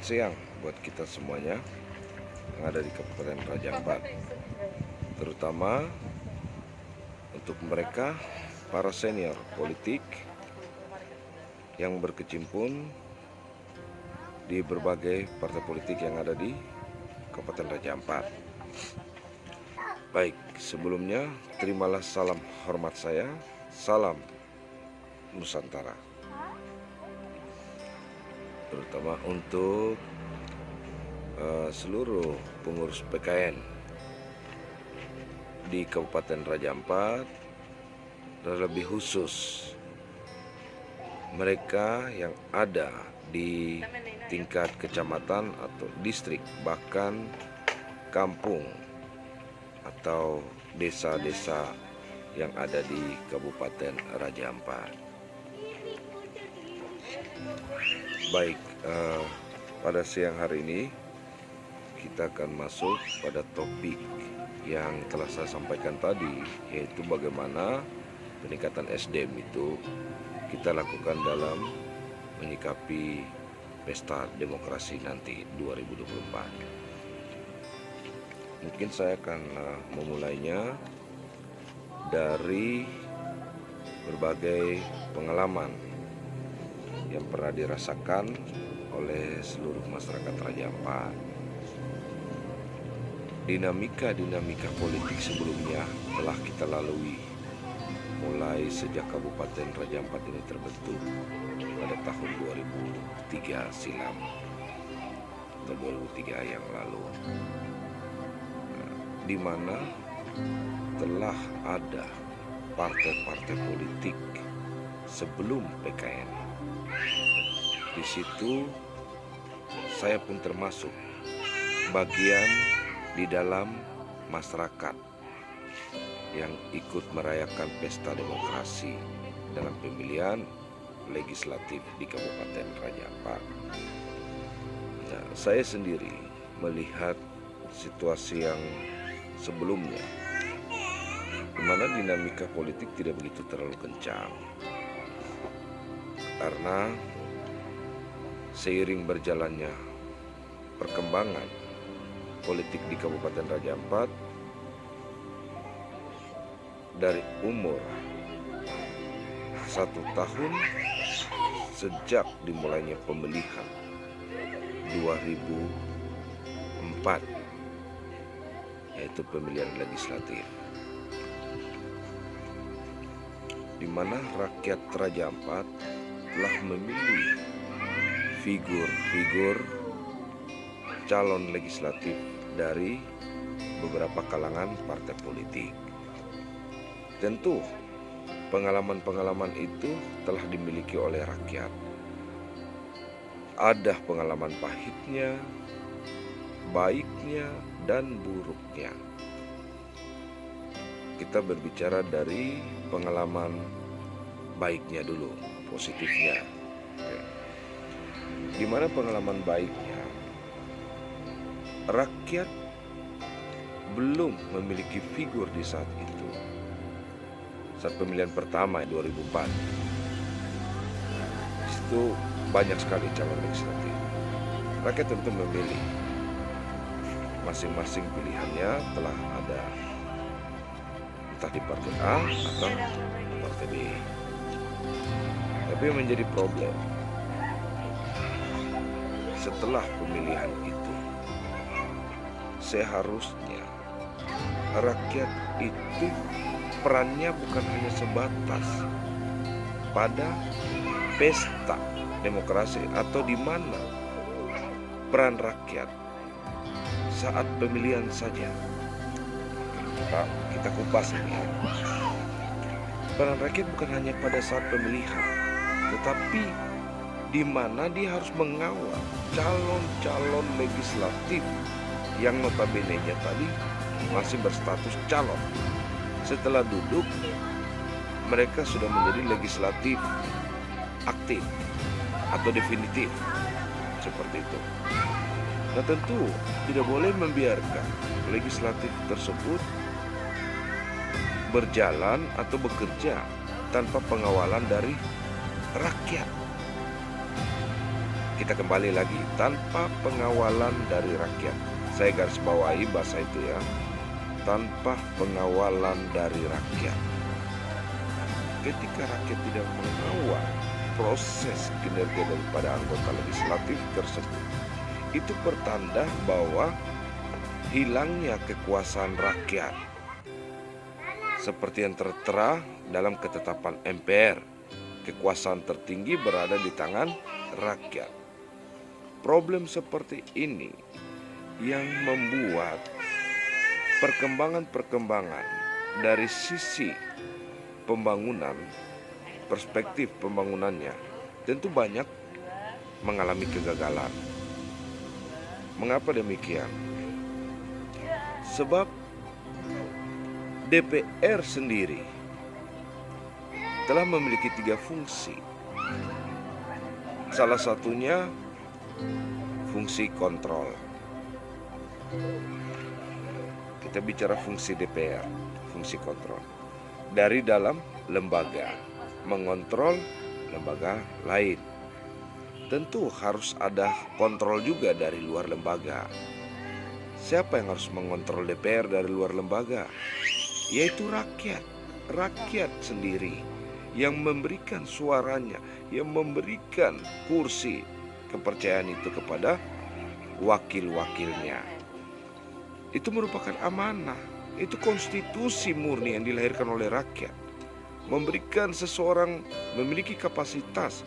Selamat siang buat kita semuanya yang ada di Kabupaten Raja Ampat, terutama untuk mereka para senior politik yang berkecimpung di berbagai partai politik yang ada di Kabupaten Raja Ampat. Baik, sebelumnya terimalah salam hormat saya, salam Nusantara, terutama untuk seluruh pengurus PKN di Kabupaten Raja Ampat, dan lebih khusus mereka yang ada di tingkat kecamatan atau distrik, bahkan kampung atau desa-desa yang ada di Kabupaten Raja Ampat. Baik, pada siang hari ini kita akan masuk pada topik yang telah saya sampaikan tadi, yaitu bagaimana peningkatan SDM itu kita lakukan dalam menyikapi pesta demokrasi nanti 2024. Mungkin saya akan memulainya dari berbagai pengalaman yang pernah dirasakan oleh seluruh masyarakat Raja Ampat. Dinamika politik sebelumnya telah kita lalui mulai sejak Kabupaten Raja Ampat ini terbentuk pada tahun 2003 silam atau 2003 yang lalu, di mana telah ada partai-partai politik sebelum PKN. Di situ saya pun termasuk bagian di dalam masyarakat yang ikut merayakan pesta demokrasi dalam pemilihan legislatif di Kabupaten Raja Ampat. Nah, saya sendiri melihat situasi yang sebelumnya, di mana dinamika politik tidak begitu terlalu kencang, karena seiring berjalannya perkembangan politik di Kabupaten Raja Ampat, dari umur 1 tahun sejak dimulainya pemilihan 2004, yaitu pemilihan legislatif, di mana rakyat Raja Ampat telah memilih figur-figur calon legislatif dari beberapa kalangan partai politik. Tentu pengalaman-pengalaman itu telah dimiliki oleh rakyat. Ada pengalaman pahitnya, baiknya, dan buruknya. Kita berbicara dari pengalaman baiknya dulu, positifnya. Di mana pengalaman baiknya, rakyat belum memiliki figur di saat itu. Saat pemilihan pertama 2004, itu banyak sekali calon legislatif. Rakyat tentu memilih, masing-masing pilihannya telah ada, entah di partai A atau partai B. Tapi yang menjadi problem, setelah pemilihan itu, seharusnya rakyat itu perannya bukan hanya sebatas pada pesta demokrasi, atau di mana peran rakyat saat pemilihan saja. Kita kupas ini ya. Peran rakyat bukan hanya pada saat pemilihan, tetapi di mana dia harus mengawal calon-calon legislatif yang notabene-nya tadi masih berstatus calon. Setelah duduk, mereka sudah menjadi legislatif aktif atau definitif, seperti itu. Nah, tentu tidak boleh membiarkan legislatif tersebut berjalan atau bekerja tanpa pengawalan dari rakyat. kita kembali lagi, tanpa pengawalan dari rakyat. Saya garis bawahi bahasa itu ya, tanpa pengawalan dari rakyat. Ketika rakyat tidak mengawal proses kinerja daripada anggota legislatif tersebut, itu pertanda bahwa hilangnya kekuasaan rakyat. Seperti yang tertera dalam ketetapan MPR, kekuasaan tertinggi berada di tangan rakyat. Problem seperti ini yang membuat perkembangan dari sisi pembangunan, perspektif pembangunannya tentu banyak mengalami kegagalan. Mengapa demikian? Sebab DPR sendiri telah memiliki 3 fungsi. Salah satunya fungsi kontrol. Kita bicara fungsi DPR, fungsi kontrol. Dari dalam lembaga, mengontrol lembaga lain. Tentu harus ada kontrol juga dari luar lembaga. Siapa yang harus mengontrol DPR dari luar lembaga? Yaitu rakyat. Rakyat sendiri yang memberikan suaranya, yang memberikan kursi kepercayaan itu kepada wakil-wakilnya. Itu merupakan amanah. Itu konstitusi murni yang dilahirkan oleh rakyat. Memberikan seseorang memiliki kapasitas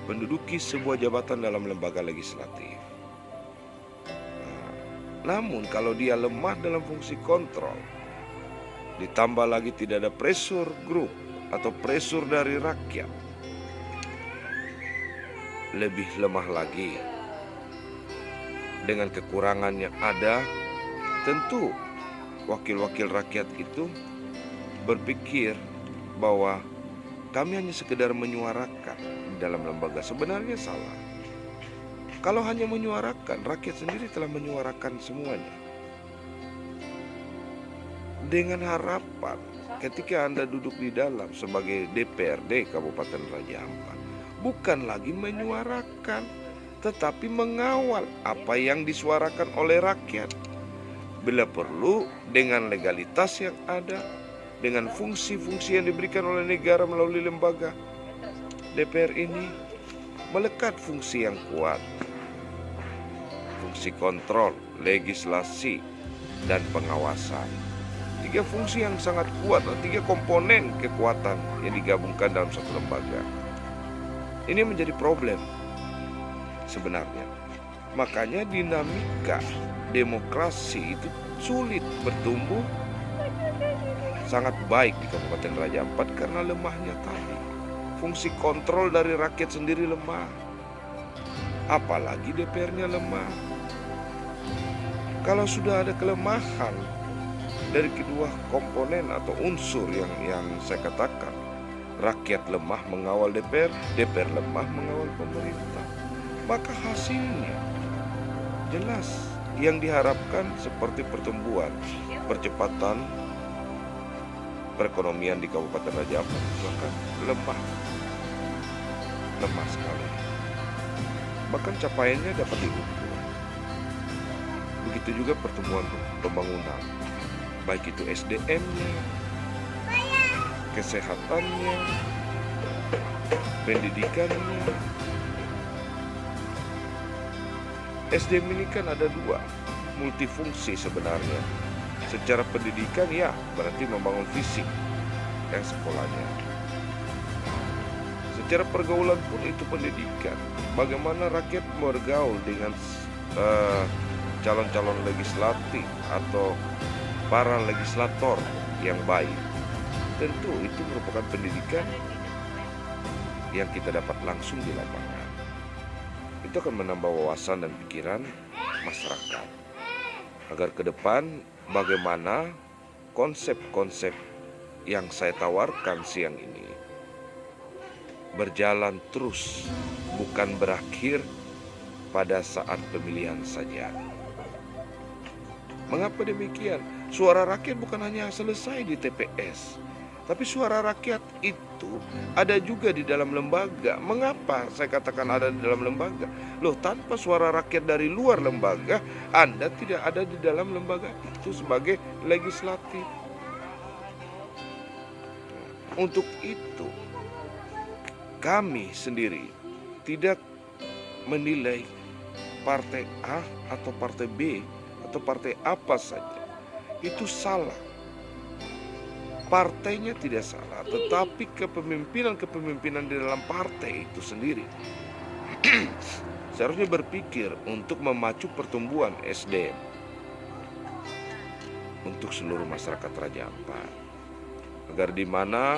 menduduki sebuah jabatan dalam lembaga legislatif. Namun kalau dia lemah dalam fungsi kontrol, ditambah lagi tidak ada pressure group atau pressure dari rakyat, lebih lemah lagi. Dengan kekurangan yang ada, tentu wakil-wakil rakyat itu berpikir bahwa kami hanya sekedar menyuarakan dalam lembaga. Sebenarnya salah. Kalau hanya menyuarakan, rakyat sendiri telah menyuarakan semuanya. Dengan harapan ketika Anda duduk di dalam sebagai DPRD Kabupaten Raja Ampat, bukan lagi menyuarakan, tetapi mengawal apa yang disuarakan oleh rakyat. Bila perlu dengan legalitas yang ada, dengan fungsi-fungsi yang diberikan oleh negara melalui lembaga, DPR ini melekat fungsi yang kuat. Fungsi kontrol, legislasi, dan pengawasan. 3 fungsi yang sangat kuat, 3 komponen kekuatan yang digabungkan dalam satu lembaga. Ini menjadi problem sebenarnya. Makanya dinamika demokrasi itu sulit bertumbuh sangat baik di Kabupaten Raja Ampat karena lemahnya tadi. Fungsi kontrol dari rakyat sendiri lemah. Apalagi DPR-nya lemah. Kalau sudah ada kelemahan dari kedua komponen atau unsur yang saya katakan, rakyat lemah mengawal DPR, DPR lemah mengawal pemerintah, maka hasilnya jelas yang diharapkan seperti pertumbuhan, percepatan perekonomian di Kabupaten Raja Ampat bahkan lemah sekali. Bahkan capaiannya dapat diukur. Begitu juga pertumbuhan pembangunan, baik itu SDM-nya, kesehatannya, pendidikannya. SDM ini kan ada 2, multifungsi sebenarnya. Secara pendidikan ya berarti membangun fisik yang sekolahnya. Secara pergaulan pun itu pendidikan. Bagaimana rakyat bergaul dengan calon-calon legislatif atau para legislator yang baik. Tentu itu merupakan pendidikan yang kita dapat langsung di lapangan. Itu akan menambah wawasan dan pikiran masyarakat. Agar ke depan bagaimana konsep-konsep yang saya tawarkan siang ini berjalan terus, bukan berakhir pada saat pemilihan saja. Mengapa demikian? Suara rakyat bukan hanya selesai di TPS, Tapi suara rakyat itu ada juga di dalam lembaga. Mengapa saya katakan ada di dalam lembaga? Loh, tanpa suara rakyat dari luar lembaga, Anda tidak ada di dalam lembaga itu sebagai legislatif. Untuk itu, kami sendiri tidak menilai partai A atau partai B atau partai apa saja. Itu salah. Partainya tidak salah, tetapi kepemimpinan di dalam partai itu sendiri seharusnya berpikir untuk memacu pertumbuhan SDM untuk seluruh masyarakat Raja Ampat, agar di mana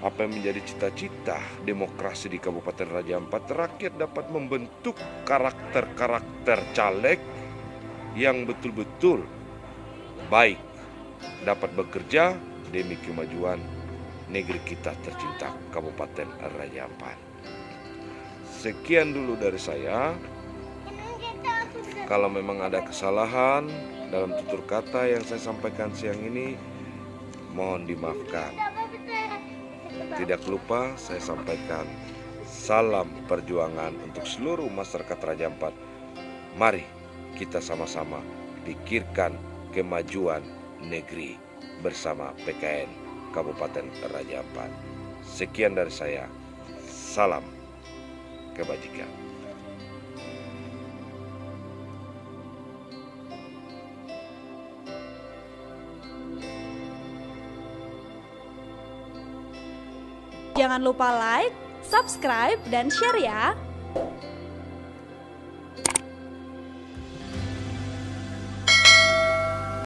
apa yang menjadi cita-cita demokrasi di Kabupaten Raja Ampat, rakyat dapat membentuk karakter-karakter caleg yang betul-betul baik, dapat bekerja demi kemajuan negeri kita tercinta Kabupaten Raja Ampat. Sekian dulu dari saya. Kalau memang ada kesalahan dalam tutur kata yang saya sampaikan siang ini, mohon dimaafkan. Tidak lupa saya sampaikan salam perjuangan untuk seluruh masyarakat Raja Ampat. Mari kita sama-sama pikirkan kemajuan negeri bersama PKN Kabupaten Raja Ampat. Sekian dari saya. Salam kebajikan. Jangan lupa like, subscribe, dan share ya.